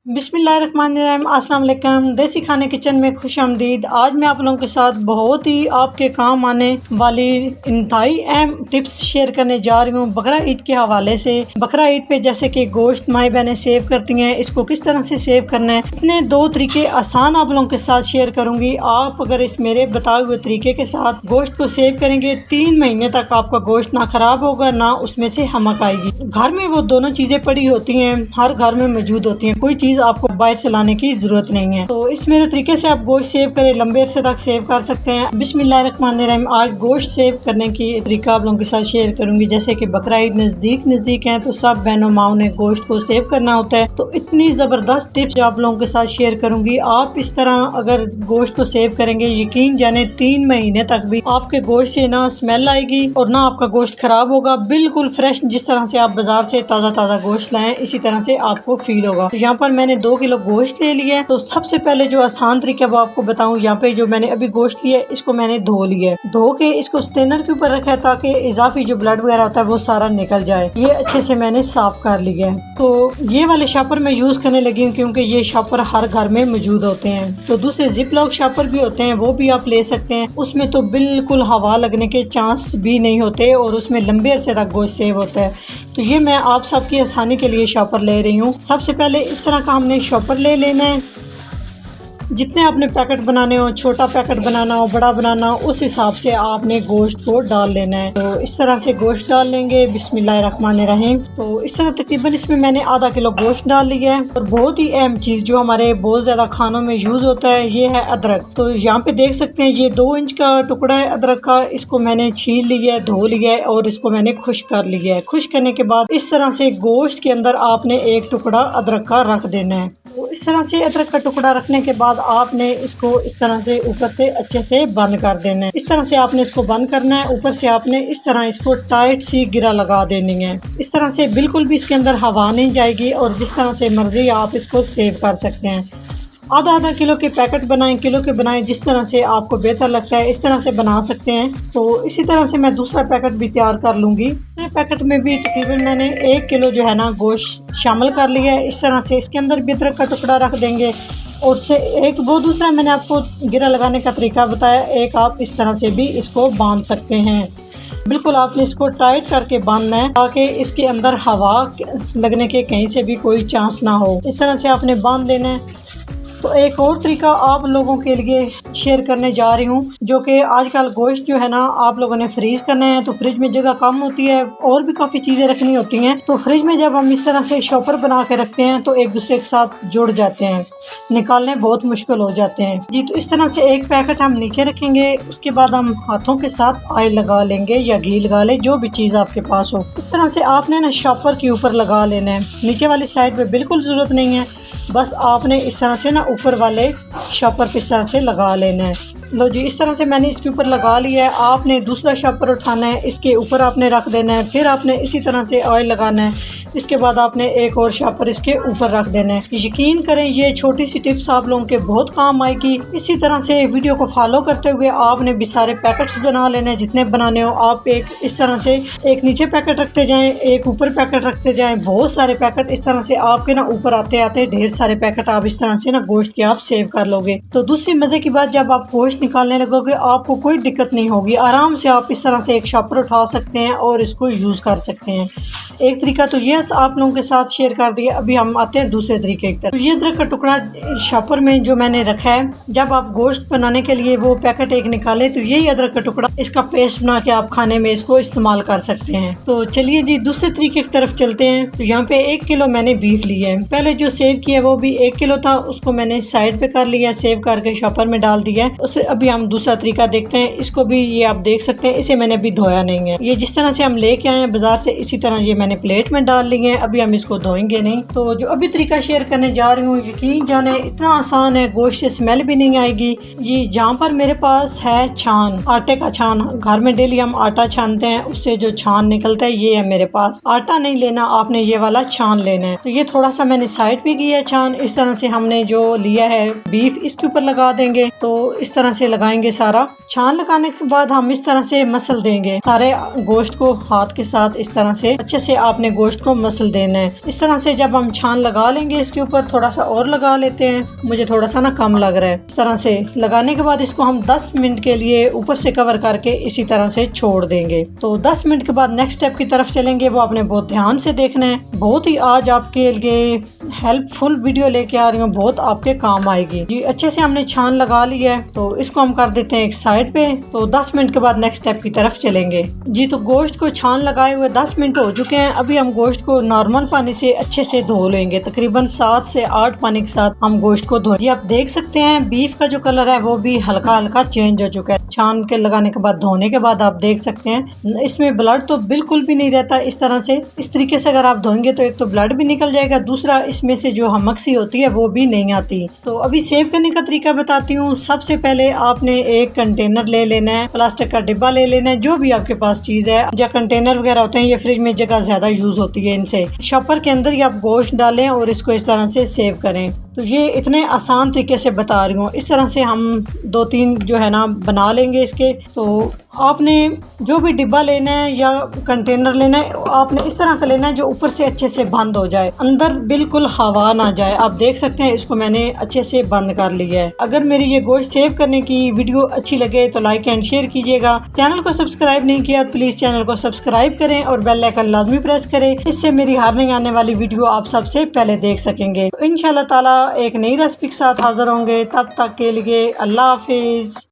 बिस्मिल्लाहिर्रहमानिर्रहीम, अस्सलाम वालेकुम। देसी खाने किचन में खुश आमदीद। आज मैं आप लोगों के साथ बहुत ही आपके काम आने वाली इंतहाई अहम टिप्स शेयर करने जा रही हूँ बकरा ईद के हवाले से। बकरा ईद पे जैसे कि गोश्त माई बहनें सेव करती हैं, इसको किस तरह से सेव करना है, इतने दो तरीके आसान आप लोगों के साथ शेयर करूँगी। आप अगर इस मेरे बताए हुए तरीके के साथ गोश्त को सेव करेंगे 3 महीने तक आपका गोश्त ना खराब होगा ना उसमें से हमक आएगी। घर में वो दोनों चीज़ें पड़ी होती हैं, हर घर में मौजूद होती हैं, कोई चीज़ आपको बाहर से लाने की जरूरत नहीं है। तो इस मेरे तरीके से आप गोश्त सेव करें, लंबे अरसे तक सेव कर सकते हैं। बिस्मिल्लाहिर्रहमानिर्रहीम। आज गोश्त सेव करने की तरीका आप लोगों के साथ शेयर करूंगी। जैसे कि बकरा ईद नजदीक है तो सब बहनों माओ ने गोश्त को सेव करना होता है, तो इतनी जबरदस्त टिप्स जो आप लोगों के साथ शेयर करूंगी। आप इस तरह अगर गोश्त को सेव करेंगे, यकीन जाने 3 महीने तक भी आपके गोश्त से ना स्मेल आएगी और ना आपका गोश्त खराब होगा। बिल्कुल फ्रेश, जिस तरह से आप बाजार से ताज़ा गोश्त लाएं इसी तरह से आपको फील होगा। तो यहाँ पर मैंने 2 किलो गोश्त ले लिया है। तो सबसे पहले जो आसान तरीका वो आपको बताऊं, यहाँ पे जो मैंने अभी गोश्त लिया है इसको मैंने धो लिया है। धो के इसको स्टेनर के ऊपर रखा है ताकि इजाफी जो ब्लड वगैरह होता है वो सारा निकल जाए। ये अच्छे से मैंने साफ कर लिया है। तो ये वाले शॉपर मैं यूज करने लगी हूँ क्योंकि ये शॉपर हर घर में मौजूद होते हैं। तो दूसरे जिप लॉक शॉपर भी होते हैं, वो भी आप ले सकते हैं। उसमें तो बिल्कुल हवा लगने के चांस भी नहीं होते और उसमें लंबे अरसे तक गोश्त सेव होता है। तो ये मैं आप सबकी आसानी के लिए शॉपर ले रही हूँ। सबसे पहले इस तरह का हमने शॉपर ले लेना है। जितने आपने पैकेट बनाने हो, छोटा पैकेट बनाना हो, बड़ा बनाना हो, उस हिसाब से आपने गोश्त को डाल लेना है। तो इस तरह से गोश्त डाल लेंगे। बिस्मिल्लाहिर्रहमानिर्रहीम। तो इस तरह तकरीबन इसमें मैंने आधा किलो गोश्त डाल लिया है। और बहुत ही अहम चीज़ जो हमारे बहुत ज़्यादा खानों में यूज़ होता है ये है अदरक। तो यहाँ पे देख सकते हैं ये 2 इंच का टुकड़ा है अदरक का। इसको मैंने छील लिया है, धो लिया है और इसको मैंने खुश कर लिया है। खुश करने के बाद इस तरह से गोश्त के अंदर आपने एक टुकड़ा अदरक का रख देना है। तो इस तरह से अदरक का टुकड़ा रखने के बाद आपने इसको इस तरह से ऊपर से अच्छे से बंद कर देना है। इस तरह से आपने इसको बंद करना है। ऊपर से आपने इस तरह इसको टाइट सी गिरा लगा देनी है। इस तरह से बिल्कुल भी इसके अंदर हवा नहीं जाएगी और जिस तरह से मर्जी आप इसको सेव कर सकते हैं। आधा किलो के पैकेट बनाएं, किलो के बनाएं, जिस तरह से आपको बेहतर लगता है इस तरह से बना सकते हैं। तो इसी तरह से मैं दूसरा पैकेट भी तैयार कर लूँगी। पैकेट में भी तकरीबन मैंने 1 किलो जो है ना गोश्त शामिल कर लिया है। इस तरह से इसके अंदर भी अदरक का टुकड़ा रख देंगे और से एक वो दूसरा मैंने आपको गिरा लगाने का तरीका बताया। एक आप इस तरह से भी इसको बांध सकते हैं। बिल्कुल आपने इसको टाइट करके बांधना है ताकि इसके अंदर हवा लगने के कहीं से भी कोई चांस ना हो। इस तरह से आपने बांध देना है। तो एक और तरीका आप लोगों के लिए शेयर करने जा रही हूँ, जो कि आजकल गोश्त जो है ना आप लोगों ने फ्रीज करना है तो फ्रिज में जगह कम होती है और भी काफ़ी चीज़ें रखनी होती हैं। तो फ्रिज में जब हम इस तरह से शॉपर बना के रखते हैं तो एक दूसरे के साथ जुड़ जाते हैं, निकालने बहुत मुश्किल हो जाते हैं जी। तो इस तरह से एक पैकेट हम नीचे रखेंगे, उसके बाद हम हाथों के साथ ऑयल लगा लेंगे या घी लगा ले, जो भी चीज़ आपके पास हो। इस तरह से आपने ना शॉपर के ऊपर लगा लेना है। नीचे वाली साइड पे बिल्कुल ज़रूरत नहीं है, बस आपने इस तरह से ना ऊपर वाले शॉपर पे इस तरह से लगा लेना है। लो जी, इस तरह से मैंने इसके ऊपर लगा लिया है। आपने दूसरा शॉपर उठाना है, इसके ऊपर आपने रख देना है, फिर आपने इसी तरह से ऑयल लगाना है। इसके बाद आपने एक और शॉपर इसके ऊपर रख देना है। यकीन करें ये छोटी सी टिप्स आप लोगों के बहुत काम आएगी। इसी तरह से वीडियो को फॉलो करते हुए आपने भी सारे पैकेट्स बना लेने, जितने बनाने हो आप। एक इस तरह से एक नीचे पैकेट रखते जाएं, एक ऊपर पैकेट रखते जाएं, बहुत सारे पैकेट इस तरह से आपके ना ऊपर आते आते ढेर सारे पैकेट आप इस तरह से ना गोश्त के आप सेव कर लोगे। तो दूसरी मजे की बात, जब आप गोश्त निकालने लगोगे आपको कोई दिक्कत नहीं होगी। आराम से आप इस तरह से एक शॉपर उठा सकते हैं और इसको यूज कर सकते हैं। एक तरीका तो ये आप लोगों के साथ शेयर कर दिया। अभी हम आते हैं दूसरे तरीके की तरफ। तो ये अदरक का टुकड़ा शॉपर में जो मैंने रखा है, जब आप गोश्त बनाने के लिए वो पैकेट एक निकाले तो यही अदरक का टुकड़ा, इसका पेस्ट बना के आप खाने में इसको इस्तेमाल कर सकते हैं। तो चलिए जी दूसरे तरीके की तरफ चलते हैं। तो यहाँ पे 1 किलो मैंने बीफ लिया है। पहले जो सेव किया वो भी 1 किलो था, उसको मैंने साइड पे कर लिया, सेव करके शॉपर में डाल दिया है। उससे अभी हम दूसरा तरीका देखते हैं। इसको भी ये आप देख सकते हैं, इसे मैंने अभी धोया नहीं है। ये जिस तरह से हम लेके आए हैं बाजार से, इसी तरह ये मैंने प्लेट में डाल लिए हैं। अभी हम इसको धोएंगे नहीं। तो जो अभी तरीका शेयर करने जा रही हूँ, यकीन जाने इतना आसान है, गोश्त से स्मेल भी नहीं आएगी। ये जहाँ पर मेरे पास है छान, आटे का छान, घर में डेली हम आटा छानते हैं, उससे जो छान निकलता है ये है मेरे पास। आटा नहीं लेना आपने, ये वाला छान लेना है। तो ये थोड़ा सा मैंने साइड पे किया है छान। इस तरह से हमने जो लिया है बीफ इसके ऊपर लगा देंगे। तो इस तरह से लगाएंगे सारा। छान लगाने के बाद हम इस तरह से मसल देंगे सारे गोश्त को हाथ के साथ। इस तरह से अच्छे से आपने गोश्त को मसल देना है। इस तरह से जब हम छान लगा लेंगे इसके ऊपर थोड़ा सा और लगा लेते हैं, मुझे थोड़ा सा ना कम लग रहा है। इस तरह से लगाने के बाद इसको हम 10 मिनट के लिए ऊपर से कवर करके इसी तरह से छोड़ देंगे। तो 10 मिनट के बाद नेक्स्ट स्टेप की तरफ चलेंगे, वो आपने बहुत ध्यान से देखना है। बहुत ही आज आपके लिए हेल्पफुल वीडियो लेके आ रही हूँ, बहुत आपके काम आएगी जी। अच्छे से हमने छान लगा लिया है, तो इसको हम कर देते हैं एक साइड पे। तो 10 मिनट के बाद नेक्स्ट स्टेप की तरफ चलेंगे जी। तो गोश्त को छान लगाए हुए 10 मिनट हो चुके हैं। अभी हम गोश्त को नॉर्मल पानी से अच्छे से धो लेंगे, तकरीबन 7 से 8 पानी के साथ हम गोश्त को धो। जी आप देख सकते हैं बीफ का जो कलर है वो भी हल्का हल्का चेंज हो चुका है छान के लगाने के बाद, धोने के बाद। आप देख सकते हैं इसमें ब्लड तो बिल्कुल भी नहीं रहता। इस तरह से इस तरीके से अगर आप धोएंगे तो एक तो ब्लड भी निकल जाएगा, दूसरा इसमें से जो हमक सी होती है वो भी नहीं आती। तो अभी सेव करने का तरीका बताती हूँ। सबसे पहले आपने एक कंटेनर ले लेना है, प्लास्टिक का डिब्बा ले लेना है, जो भी आपके पास चीज है। या कंटेनर वगैरह होते हैं, ये फ्रिज में जगह ज्यादा यूज होती है इनसे। शॉपर के अंदर ही आप गोश्त डालें और इसको इस तरह से सेव करें। तो ये इतने आसान तरीके से बता रही हूँ। इस तरह से हम 2-3 जो है ना बना लेंगे इसके। तो आपने जो भी डिब्बा लेना है या कंटेनर लेना है, आपने इस तरह का लेना है जो ऊपर से अच्छे से बंद हो जाए, अंदर बिल्कुल हवा ना जाए। आप देख सकते हैं इसको मैंने अच्छे से बंद कर लिया है। अगर मेरी ये गोश्त सेव करने की वीडियो अच्छी लगे तो लाइक एंड शेयर कीजिएगा। चैनल को सब्सक्राइब नहीं किया तो प्लीज चैनल को सब्सक्राइब करें और बेल आइकन लाजमी प्रेस करें, इससे मेरी हर नई आने वाली वीडियो आप सबसे पहले देख सकेंगे। इंशाल्लाह ताला एक नई रेसिपी के साथ हाजिर होंगे। तब तक के लिए अल्लाह हाफिज।